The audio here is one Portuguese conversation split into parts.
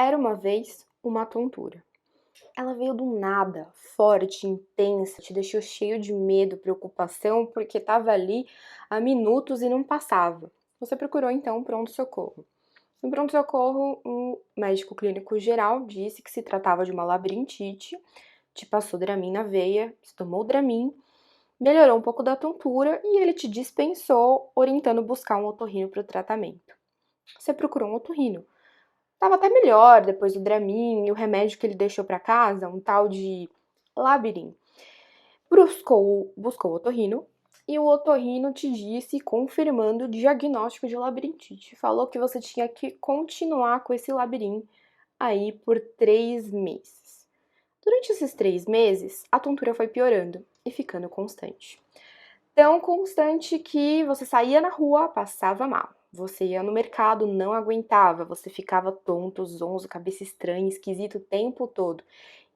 Era uma vez uma tontura. Ela veio do nada, forte, intensa, te deixou cheio de medo, preocupação, porque estava ali há minutos e não passava. Você procurou então um pronto-socorro. No pronto-socorro, um médico clínico geral disse que se tratava de uma labirintite, te passou Dramin na veia, você tomou Dramin, melhorou um pouco da tontura e ele te dispensou, orientando buscar um otorrino para o tratamento. Você procurou um otorrino. Tava até melhor depois do Dramin e o remédio que ele deixou para casa, um tal de Labirin. Buscou o otorrino e o otorrino te disse, confirmando o diagnóstico de labirintite. Falou que você tinha que continuar com esse Labirin aí por 3 meses. Durante esses 3 meses, a tontura foi piorando e ficando constante. Tão constante que você saía na rua, passava mal. Você ia no mercado, não aguentava, você ficava tonto, zonzo, cabeça estranha, esquisito o tempo todo.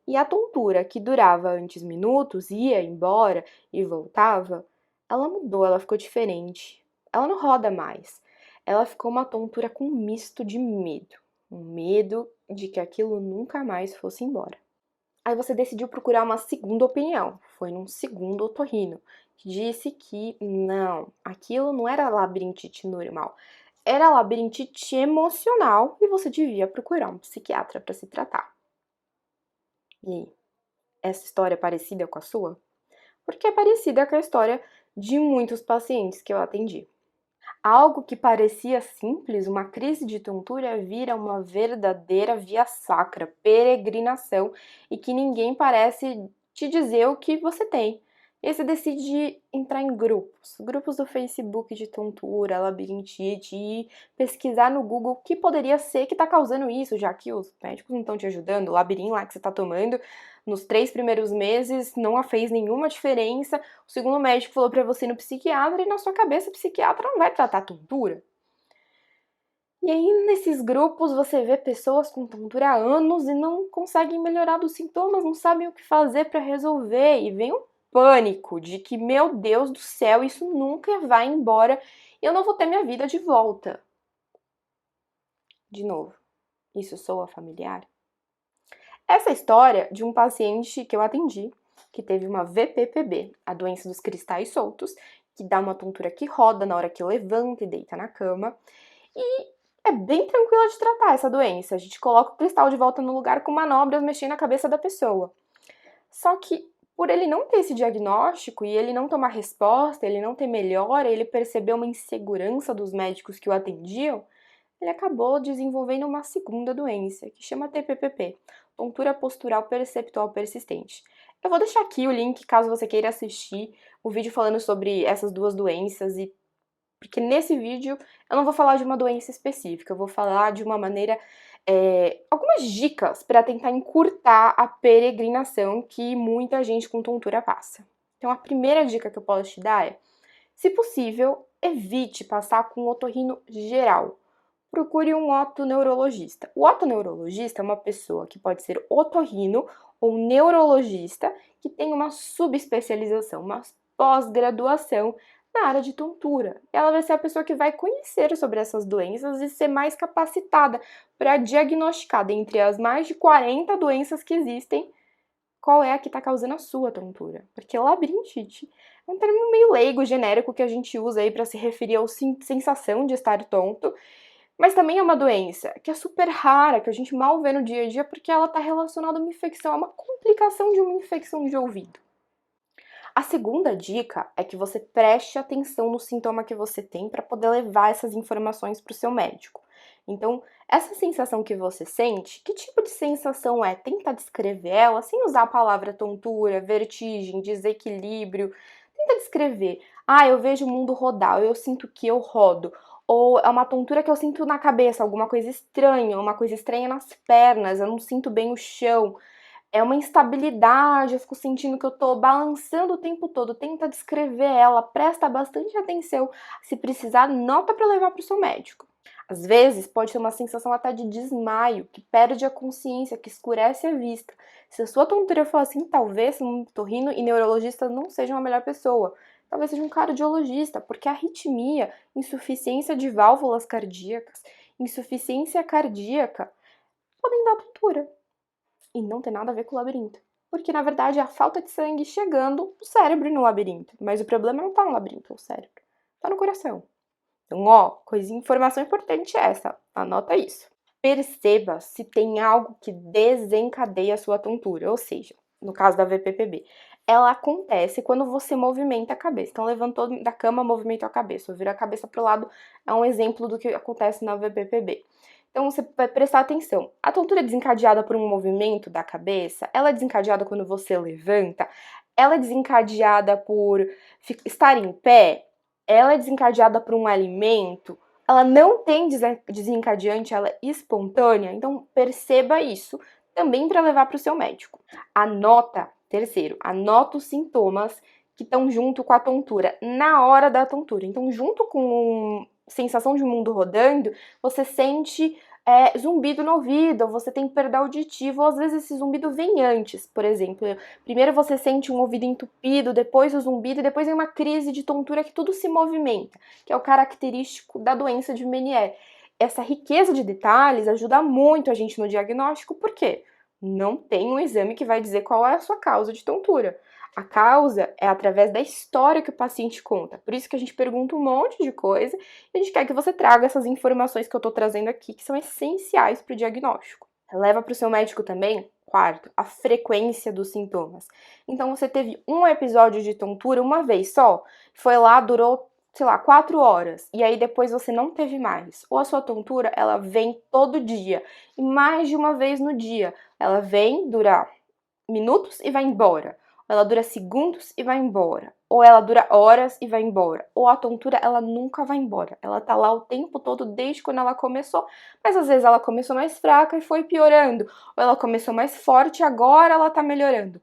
E a tontura, que durava antes minutos, ia embora e voltava, ela mudou, ela ficou diferente. Ela não roda mais. Ela ficou uma tontura com um misto de medo. Um medo de que aquilo nunca mais fosse embora. Aí você decidiu procurar uma segunda opinião. Foi num segundo otorrino, que disse que não, aquilo não era labirintite normal, era labirintite emocional e você devia procurar um psiquiatra para se tratar. E aí, essa história é parecida com a sua? Porque é parecida com a história de muitos pacientes que eu atendi. Algo que parecia simples, uma crise de tontura, vira uma verdadeira via sacra, peregrinação, e que ninguém parece te dizer o que você tem. E aí você decide entrar em grupos do Facebook de tontura, labirintite, e pesquisar no Google o que poderia ser que está causando isso, já que os médicos não estão te ajudando, o labirinto lá que você está tomando nos 3 primeiros meses não fez nenhuma diferença. O segundo médico falou pra você ir no psiquiatra e na sua cabeça o psiquiatra não vai tratar tontura. E aí nesses grupos você vê pessoas com tontura há anos e não conseguem melhorar dos sintomas, não sabem o que fazer para resolver e vem um pânico de que, meu Deus do céu, isso nunca vai embora e eu não vou ter minha vida de volta. De novo, isso soa familiar? Essa história de um paciente que eu atendi, que teve uma VPPB, a doença dos cristais soltos, que dá uma tontura que roda na hora que levanta e deita na cama. E é bem tranquila de tratar essa doença. A gente coloca o cristal de volta no lugar com manobras mexendo na cabeça da pessoa. Só que por ele não ter esse diagnóstico e ele não tomar resposta, ele não ter melhora, ele percebeu uma insegurança dos médicos que o atendiam, ele acabou desenvolvendo uma segunda doença, que chama TPPP, tontura postural perceptual persistente. Eu vou deixar aqui o link caso você queira assistir o vídeo falando sobre essas duas doenças, porque nesse vídeo eu não vou falar de uma doença específica, eu vou falar de uma maneira, algumas dicas para tentar encurtar a peregrinação que muita gente com tontura passa. Então a primeira dica que eu posso te dar é, se possível, evite passar com um otorrino geral. Procure um otoneurologista. O otoneurologista é uma pessoa que pode ser otorrino ou neurologista que tem uma subespecialização, uma pós-graduação na área de tontura. Ela vai ser a pessoa que vai conhecer sobre essas doenças e ser mais capacitada para diagnosticar, dentre as mais de 40 doenças que existem, qual é a que está causando a sua tontura. Porque labirintite é um termo meio leigo, genérico, que a gente usa aí para se referir à sensação de estar tonto, mas também é uma doença que é super rara, que a gente mal vê no dia a dia porque ela está relacionada a uma infecção, a uma complicação de uma infecção de ouvido. A segunda dica é que você preste atenção no sintoma que você tem para poder levar essas informações para o seu médico. Então, essa sensação que você sente, que tipo de sensação é? Tenta descrever ela sem usar a palavra tontura, vertigem, desequilíbrio. Tenta descrever. Ah, eu vejo o mundo rodar, eu sinto que eu rodo. Ou é uma tontura que eu sinto na cabeça, alguma coisa estranha, uma coisa estranha nas pernas, eu não sinto bem o chão. É uma instabilidade, eu fico sentindo que eu tô balançando o tempo todo. Tenta descrever ela, presta bastante atenção. Se precisar, nota para levar para o seu médico. Às vezes, pode ter uma sensação até de desmaio, que perde a consciência, que escurece a vista. Se a sua tontura for assim, talvez um otorrino e neurologista não sejam a melhor pessoa. Talvez seja um cardiologista, porque a arritmia, insuficiência de válvulas cardíacas, insuficiência cardíaca, podem dar tontura. E não tem nada a ver com o labirinto. Porque, na verdade, é a falta de sangue chegando no cérebro e no labirinto. Mas o problema não tá no labirinto, é o cérebro. Tá no coração. Então, informação importante é essa. Anota isso. Perceba se tem algo que desencadeia a sua tontura. Ou seja, no caso da VPPB, ela acontece quando você movimenta a cabeça. Então, levantou da cama, movimenta a cabeça. Ou vira a cabeça para o lado é um exemplo do que acontece na VPPB. Então, você vai prestar atenção. A tontura é desencadeada por um movimento da cabeça? Ela é desencadeada quando você levanta? Ela é desencadeada por estar em pé? Ela é desencadeada por um alimento? Ela não tem desencadeante, ela é espontânea? Então, perceba isso também para levar para o seu médico. Terceiro, anota os sintomas que estão junto com a tontura, na hora da tontura. Então, junto com sensação de mundo rodando, você sente zumbido no ouvido, ou você tem perda auditiva, ou às vezes esse zumbido vem antes, por exemplo. Primeiro você sente um ouvido entupido, depois o zumbido, e depois vem uma crise de tontura que tudo se movimenta, que é o característico da doença de Meniere. Essa riqueza de detalhes ajuda muito a gente no diagnóstico, por quê? Não tem um exame que vai dizer qual é a sua causa de tontura. A causa é através da história que o paciente conta. Por isso que a gente pergunta um monte de coisa e a gente quer que você traga essas informações que eu tô trazendo aqui, que são essenciais para o diagnóstico. Leva para o seu médico também, quarto, a frequência dos sintomas. Então, você teve um episódio de tontura uma vez só, foi lá, durou, sei lá, 4 horas, e aí depois você não teve mais. Ou a sua tontura, ela vem todo dia, e mais de uma vez no dia. Ela vem, dura minutos e vai embora. Ela dura segundos e vai embora. Ou ela dura horas e vai embora. Ou a tontura, ela nunca vai embora. Ela tá lá o tempo todo, desde quando ela começou. Mas às vezes ela começou mais fraca e foi piorando. Ou ela começou mais forte e agora ela tá melhorando.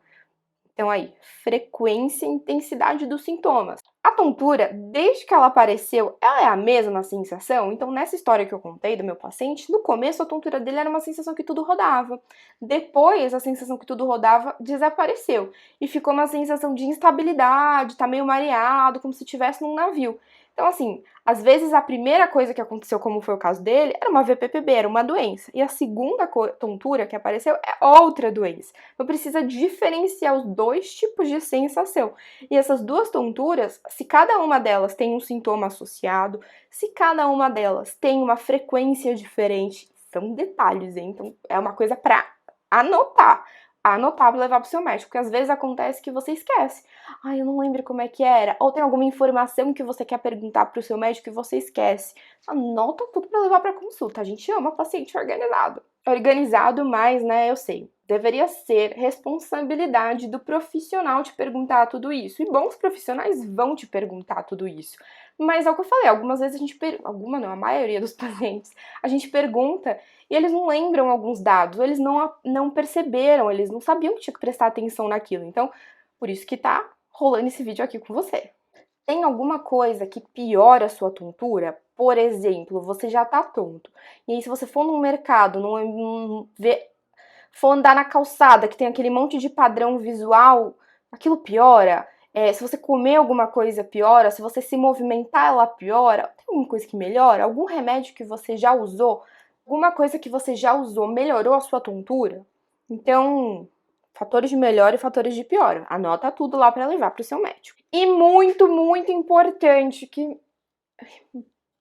Então aí, frequência e intensidade dos sintomas. A tontura, desde que ela apareceu, ela é a mesma sensação? Então, nessa história que eu contei do meu paciente, no começo a tontura dele era uma sensação que tudo rodava. Depois, a sensação que tudo rodava desapareceu. E ficou uma sensação de instabilidade, tá meio mareado, como se estivesse num navio. Então, assim, às vezes a primeira coisa que aconteceu, como foi o caso dele, era uma VPPB, era uma doença. E a segunda tontura que apareceu é outra doença. Então, precisa diferenciar os dois tipos de sensação. E essas duas tonturas, se cada uma delas tem um sintoma associado, se cada uma delas tem uma frequência diferente, são detalhes, hein? Então, é uma coisa para anotar para levar pro seu médico, porque às vezes acontece que você esquece. Ai, eu não lembro como é que era. Ou tem alguma informação que você quer perguntar pro seu médico e você esquece. Anota tudo para levar pra consulta. A gente ama paciente organizado. Organizado, mas, né, eu sei. Deveria ser responsabilidade do profissional te perguntar tudo isso. E bons profissionais vão te perguntar tudo isso. Mas é o que eu falei, algumas vezes a gente a maioria dos pacientes, a gente pergunta e eles não lembram alguns dados, eles não perceberam, eles não sabiam que tinha que prestar atenção naquilo. Então, por isso que tá rolando esse vídeo aqui com você. Tem alguma coisa que piora a sua tontura? Por exemplo, você já tá tonto. E aí, se você for num mercado, for andar na calçada, que tem aquele monte de padrão visual, aquilo piora. Se você comer alguma coisa, piora. Se você se movimentar, ela piora. Tem alguma coisa que melhora? Algum remédio que você já usou? Alguma coisa que você já usou melhorou a sua tontura? Então, fatores de melhora e fatores de piora. Anota tudo lá para levar para o seu médico. E muito, muito importante que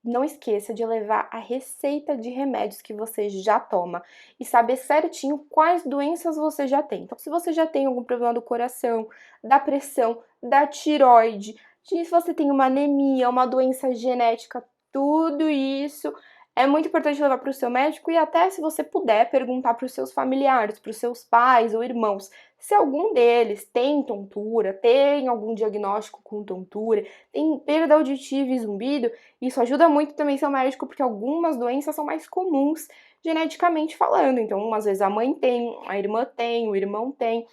não esqueça de levar a receita de remédios que você já toma e saber certinho quais doenças você já tem. Então, se você já tem algum problema do coração, da pressão, da tireoide, se você tem uma anemia, uma doença genética, tudo isso é muito importante levar para o seu médico e até, se você puder, perguntar para os seus familiares, para os seus pais ou irmãos, se algum deles tem tontura, tem algum diagnóstico com tontura, tem perda auditiva e zumbido. Isso ajuda muito também seu médico, porque algumas doenças são mais comuns geneticamente falando. Então, às vezes a mãe tem, a irmã tem, o irmão tem.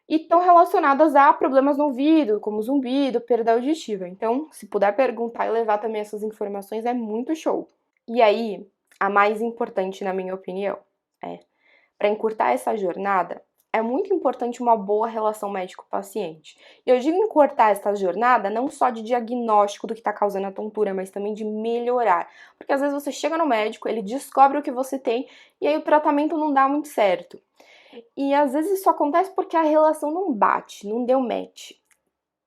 E estão relacionadas a problemas no ouvido, como zumbido, perda auditiva. Então, se puder perguntar e levar também essas informações, é muito show. E aí, a mais importante, na minha opinião, para encurtar essa jornada, é muito importante uma boa relação médico-paciente. E eu digo encurtar essa jornada não só de diagnóstico do que está causando a tontura, mas também de melhorar. Porque às vezes você chega no médico, ele descobre o que você tem e aí o tratamento não dá muito certo. E às vezes isso acontece porque a relação não bate, não deu match.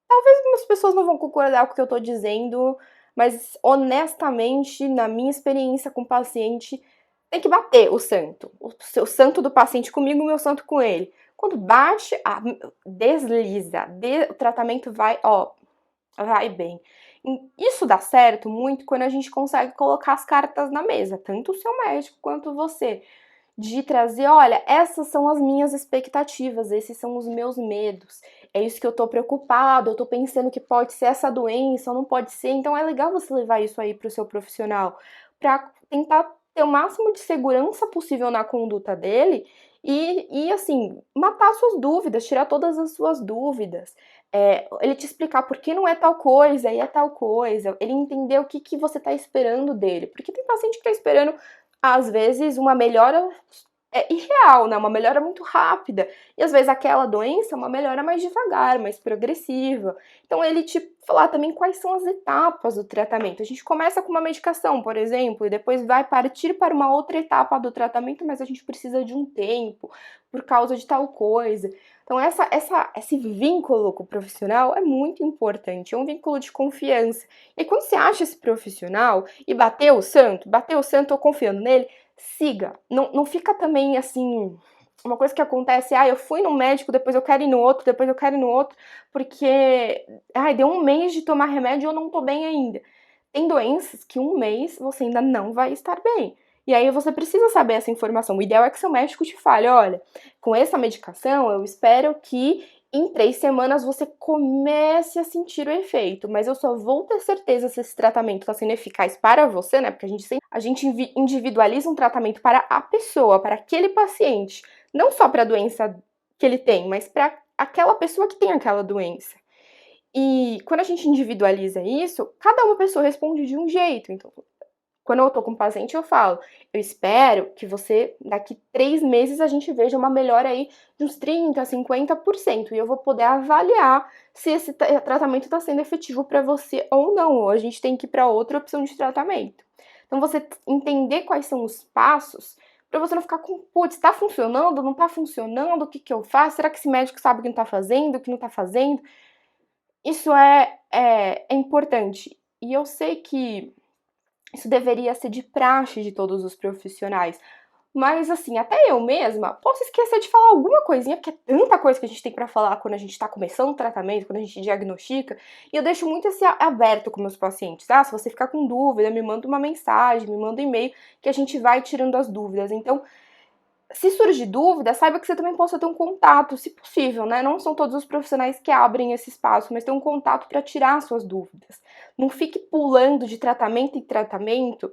Talvez algumas pessoas não vão concordar com o que eu tô dizendo, mas honestamente, na minha experiência com o paciente, tem que bater o santo. O seu santo do paciente comigo, o meu santo com ele. Quando bate, desliza, o tratamento vai, ó, vai bem. Isso dá certo muito quando a gente consegue colocar as cartas na mesa, tanto o seu médico quanto você de trazer, olha, essas são as minhas expectativas, esses são os meus medos, é isso que eu tô preocupado, eu tô pensando que pode ser essa doença ou não pode ser, então é legal você levar isso aí pro seu profissional, pra tentar ter o máximo de segurança possível na conduta dele e assim, matar suas dúvidas, tirar todas as suas dúvidas, ele te explicar por que não é tal coisa e é tal coisa, ele entender o que você tá esperando dele, porque tem paciente que tá esperando às vezes uma melhora irreal, né, uma melhora muito rápida, e às vezes aquela doença é uma melhora mais devagar, mais progressiva. Então ele te falar também quais são as etapas do tratamento. A gente começa com uma medicação, por exemplo, e depois vai partir para uma outra etapa do tratamento, mas a gente precisa de um tempo por causa de tal coisa. Então esse vínculo com o profissional é muito importante, é um vínculo de confiança. E quando você acha esse profissional e bateu o santo, tô confiando nele, siga. Não fica também assim. Uma coisa que acontece, eu fui no médico, depois eu quero ir no outro, depois eu quero ir no outro, porque, deu um mês de tomar remédio e eu não tô bem ainda. Tem doenças que um mês você ainda não vai estar bem. E aí você precisa saber essa informação. O ideal é que seu médico te fale, olha, com essa medicação eu espero que em 3 semanas você comece a sentir o efeito, mas eu só vou ter certeza se esse tratamento está sendo eficaz para você, né? Porque a gente individualiza um tratamento para a pessoa, para aquele paciente, não só para a doença que ele tem, mas para aquela pessoa que tem aquela doença. E quando a gente individualiza isso, cada uma pessoa responde de um jeito. Então, quando eu tô com o paciente, eu falo, eu espero que você, daqui 3 meses, a gente veja uma melhora aí de uns 30%, 50%. E eu vou poder avaliar se esse tratamento está sendo efetivo para você ou não. Ou a gente tem que ir para outra opção de tratamento. Então, você entender quais são os passos para você não ficar com, putz, tá funcionando, não tá funcionando, o que que eu faço? Será que esse médico sabe o que não tá fazendo, o que não tá fazendo? Isso é importante. E eu sei que isso deveria ser de praxe de todos os profissionais. Mas, assim, até eu mesma posso esquecer de falar alguma coisinha, porque é tanta coisa que a gente tem pra falar quando a gente tá começando o tratamento, quando a gente diagnostica, e eu deixo muito esse aberto com meus pacientes. Se você ficar com dúvida, me manda uma mensagem, me manda um e-mail, que a gente vai tirando as dúvidas. Então, se surgir dúvida, saiba que você também possa ter um contato, se possível, né? Não são todos os profissionais que abrem esse espaço, mas ter um contato para tirar suas dúvidas. Não fique pulando de tratamento em tratamento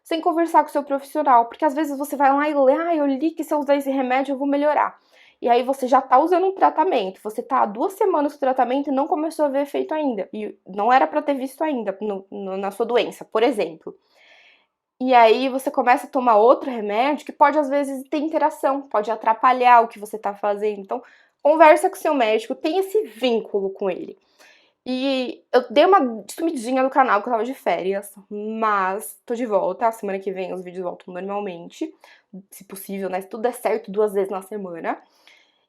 sem conversar com o seu profissional, porque às vezes você vai lá e lê, eu li que se eu usar esse remédio eu vou melhorar. E aí você já tá usando um tratamento, você tá há 2 semanas com o tratamento e não começou a ver efeito ainda. E não era para ter visto ainda na sua doença, por exemplo. E aí você começa a tomar outro remédio que pode às vezes ter interação, pode atrapalhar o que você tá fazendo. Então, conversa com o seu médico, tem esse vínculo com ele. E eu dei uma sumidinha no canal que eu tava de férias, mas tô de volta. Semana que vem os vídeos voltam normalmente, se possível, né? Se tudo der certo, 2 vezes na semana.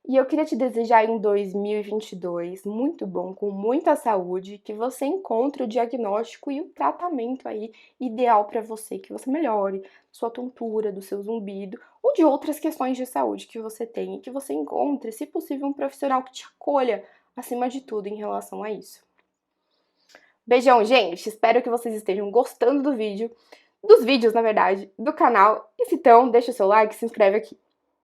E eu queria te desejar em 2022 muito bom, com muita saúde, que você encontre o diagnóstico e o tratamento aí ideal para você, que você melhore sua tontura, do seu zumbido ou de outras questões de saúde que você tem e que você encontre, se possível, um profissional que te acolha acima de tudo em relação a isso. Beijão, gente! Espero que vocês estejam gostando do vídeo, dos vídeos, na verdade, do canal. E se então, deixa o seu like e se inscreve aqui.